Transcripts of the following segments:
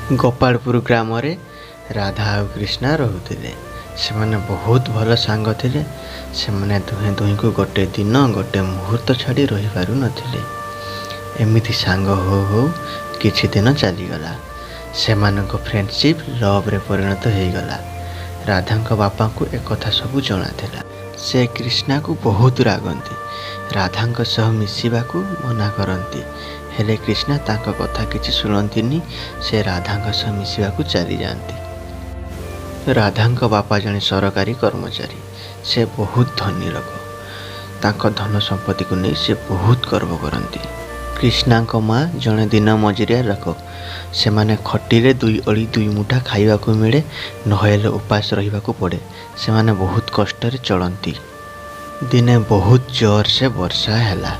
गोपालपुर ग्राम रे राधा और कृष्णा रोते से बहुत भल सांग थे। से दुहें दुही को गोटे दिन गोटे मुहूर्त छाड़ी रही पार नथिले। एमिति सांग हो किछि दिन चलीगला। से फ्रेंडशिप लव रे परिणत हो गला। राधा बापा को एक कथा सब जना था। से कृष्णा को बहुत रागंती, राधा सह मिसिबा को मना करती। हेले कृष्णा तांका कथा किछि सुनंतिनी। से राधा सह मिसिबा को चली जाती। राधा बापा जने सरकारी कर्मचारी। से बहुत धनी लोक। तांका धन संपत्ति को नहीं से बहुत गर्व करती। कृष्णा माँ जड़े दिन मजुरिया लोक। से माने खटिले दुई अड़ी दुई मुठा खाइबा को मिले, नहेले उपास रहिबा को पड़े। से माने बहुत कष्ट चलती। दिने बहुत जोर से वर्षा हैला।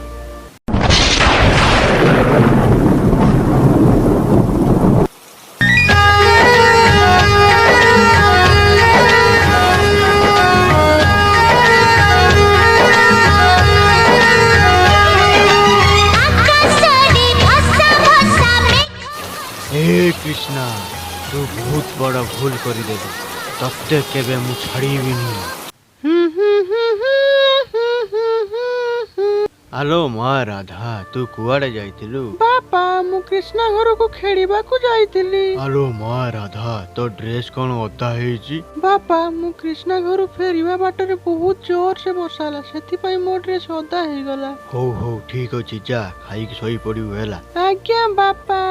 हे कृष्णा, तू बहुत बड़ा भूल करदे। तत्ते केबे मु छाड़ीबिनी। हेलो माँ राधा, तू कुआड़े जाइथिलु? बापा मु कृष्णा घर को खेलिबा को जाइथिली। हेलो माँ राधा, तो ड्रेस कौन ओदा हेची? बापा मु कृष्णा घर फेरिबा बाटरे बहुत जोर से वर्षाला, सेति पई मो ड्रेस ओदा हे गला। हो ठीक अछि, जा खाई के सोई पड़िउ हेला। आज्ञा बापा।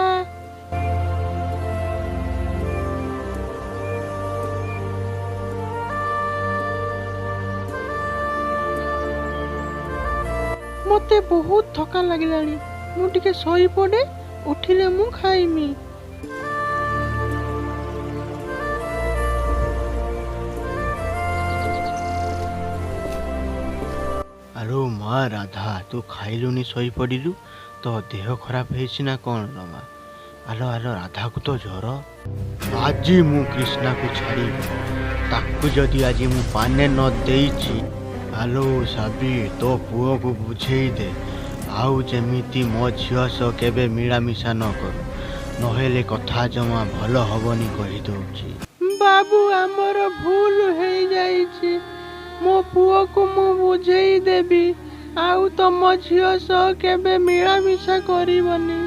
मते बहुत थका लगिलानी, मु टिके सोई पड़े, उठिले मु खाइमी। हेलो माँ राधा, तू खाइलुनी सोई पड़िलु? तो देह खराब हेछि ना कौन लो माँ? आलो राधा को तो ज्वर। आज मु कृष्णा को छाड़ी ताकू जदि आज मु पाने न देइछि। आलो साबी, तो पुओ को बुझेई दे आउ जेमिति मो झियो सह केबे मिलामिशा न करू, नहेले कथा जमा भल हबनी कहि दउछि। बाबू हमर भूल हे जाइछि, मो पुओ को मु बुझेई देबी, आउ तम झियो सह केबे मिलामिशा करिवनी।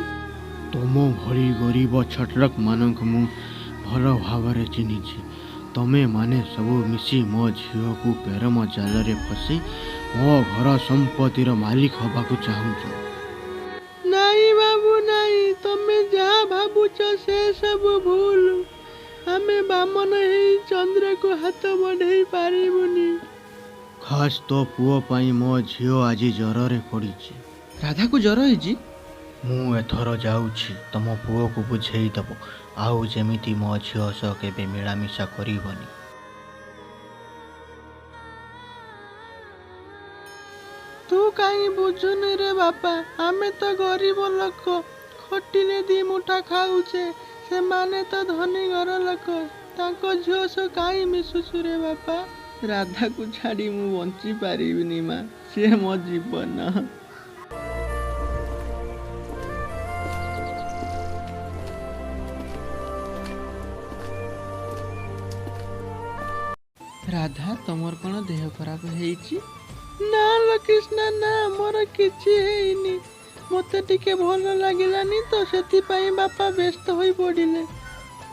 तुम भली गरीब छटरक मानक मु भल भावरे चिन्हिछि। तमे माने सबू मिसी मो झियो को पेरम जाल रे फसी मो घर संपत्तिर मालिक हबा को चाहुछ। नहीं बाबू नहीं, तमे जहाँ भाबुच से सब भूल। हमें बामन ही चंद्र को हाथ बढ़ाई पारिबुनी। खास तो पुओ पाई मो झियो आज ज्वर रे पड़ीछि। राधा को ज्वर होइछि? मु एथर जाउछि तम पुओ को बुझेई दबो, आउ जेमिति मो झियो सह केबे मिलामिशा करिवनी। तू कहीं बुझुनी रे बापा, हमें तो गरीब लोक, खटिले दी मुठा खाऊचे। से माने तो धनी घर लोक, तांको झियो सह कहीं मिसुछु रे बापा। राधा को छाड़ी मु बंची पारिबिनी माँ, से मो जीवन। राधा तमर कौन देह खराब हेइछि? ना लो कृष्णा ना, मोर किछि हेइनी। मते टिके भल लागिलानी तो सेति पई बापा व्यस्त होई पड़िले।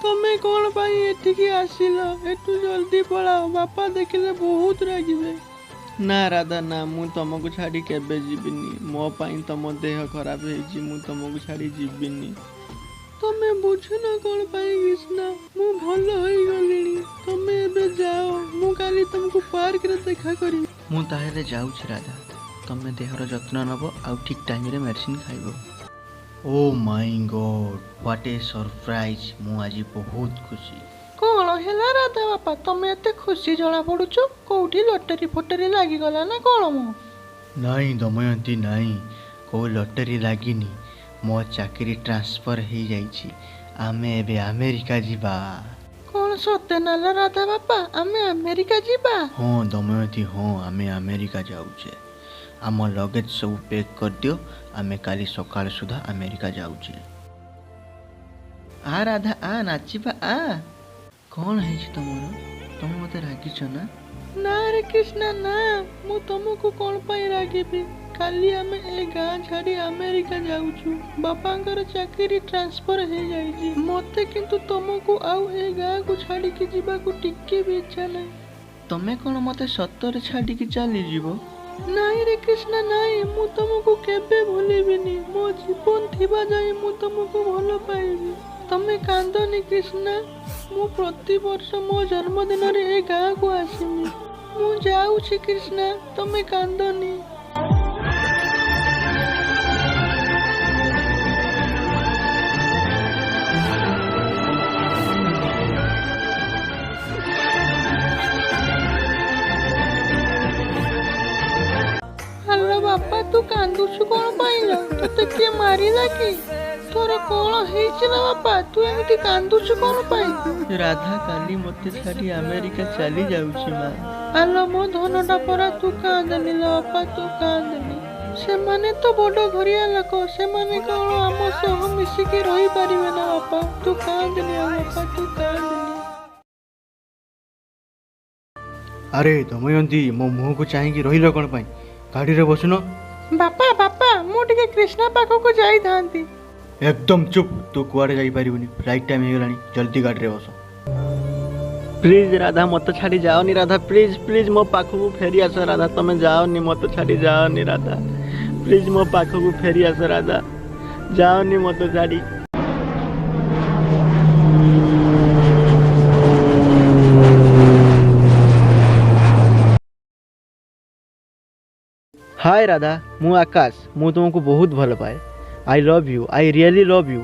तमे कौन पाई एठिकी आसिलो? एठू जल्दी पळाओ, बापा देखिले बहुत रागिबे। ना राधा ना, मु तमको छाड़ी केबे जीबिनी। मो पाई तम देह खराब हेइछि, मु तमको छाड़ी जीबिनी। तमे बुझुन कौन पाई कृष्णा, मु भल होई गलिनी। तमे एबे जाओ, मु काली तुमको पार्क रे देखा करी। मु ताहेले जाउछि राधा, तमे देहर जत्न नब आउ ठीक टाइम रे मेडिसिन खाइबो। Oh my God, what a surprise. मु आज बहुत खुशी। कौन हेला राधा बापा, तमे एते खुशी जଣା पड़ुछ? कोठी लटरी फटरी लागी गला ना कौन मो? नहीं दमयंती नहीं, को लटरी लागिनी। मो चाकरी ट्रांसफर हो जाइछि। आमे एबे अमेरिका जीवा। कौन सत्य नाला राधा बापा, आमे अमेरिका जीवा? हाँ दमयंती, हाँ आमे अमेरिका जाउछे। आम लगेज सब पैक कर दियो, आमे काली सकाळ सुधा अमेरिका जाउछे। आ राधा आ नाचिबा आ। कौन है तुमर तुम मते रागिच ना? ना रे कृष्णा ना, मु तुमको कौन पाई रागिबी? काली आमे ए गाँ छाड़ी अमेरिका जाऊछु। बापांकर चाकरी ट्रांसफर हो जाइए। मते किंतु तुमको आउ ए गाँ को छाड़ी के जीवा को टिके भी इच्छा नहीं। तमे कौन मते सत्तर छाड़ी के चली जीवो? नहीं रे कृष्णा नहीं, मु तुमको केबे भूलिबिनी। मो जीवन थिबा जाए मु तुमको भल पाइबी। तमे कांदनी कृष्णा, मु प्रति वर्ष मो जन्मदिन रे ए गाँ को आसीमी। मु जाऊछि कृष्णा, तमे कांदनी। हेलो बापा, तू कांदुछु कौन पाइल? तोते किए मारिला कि? तोर कौन हेइछला बापा? तू एमिति कांदुछु कौन पाइ? राधा काली मते छाड़ी अमेरिका चली जाउछि मां। हेलो मो धनटा परा, तू कांदनी ला बापा, तू कांदनी। सेमाने तो बड़ घरिया लोक, सेमाने कौन आम सह मिसिकी रही पारिबे ना बापा। तू कांदनी बापा, तू कांदनी। अरे दमयंती मो मुह को चाहिए रही कौन पाई? गाड़ी रे बसुन। बापा बापा, मु टिके कृष्णा पाखको जाई थांती। एकदम चुप, तू कुआड़े जाई पारिबुनी। फ्लाइट टाइम हो गलानी, जल्दी गाड़ी रे बस। प्लीज राधा मत छाड़ी जाओनी राधा, प्लीज प्लीज मो पाखको फेरी आस राधा। तमे जाओनी, मत छाड़ी जाओनी राधा। प्लीज मो पाखको फेरी आस राधा, जाओनी मत छाड़ी। हाय राधा, मु आकाश, मु तुमको बहुत भल पाए। I love you, I really love you.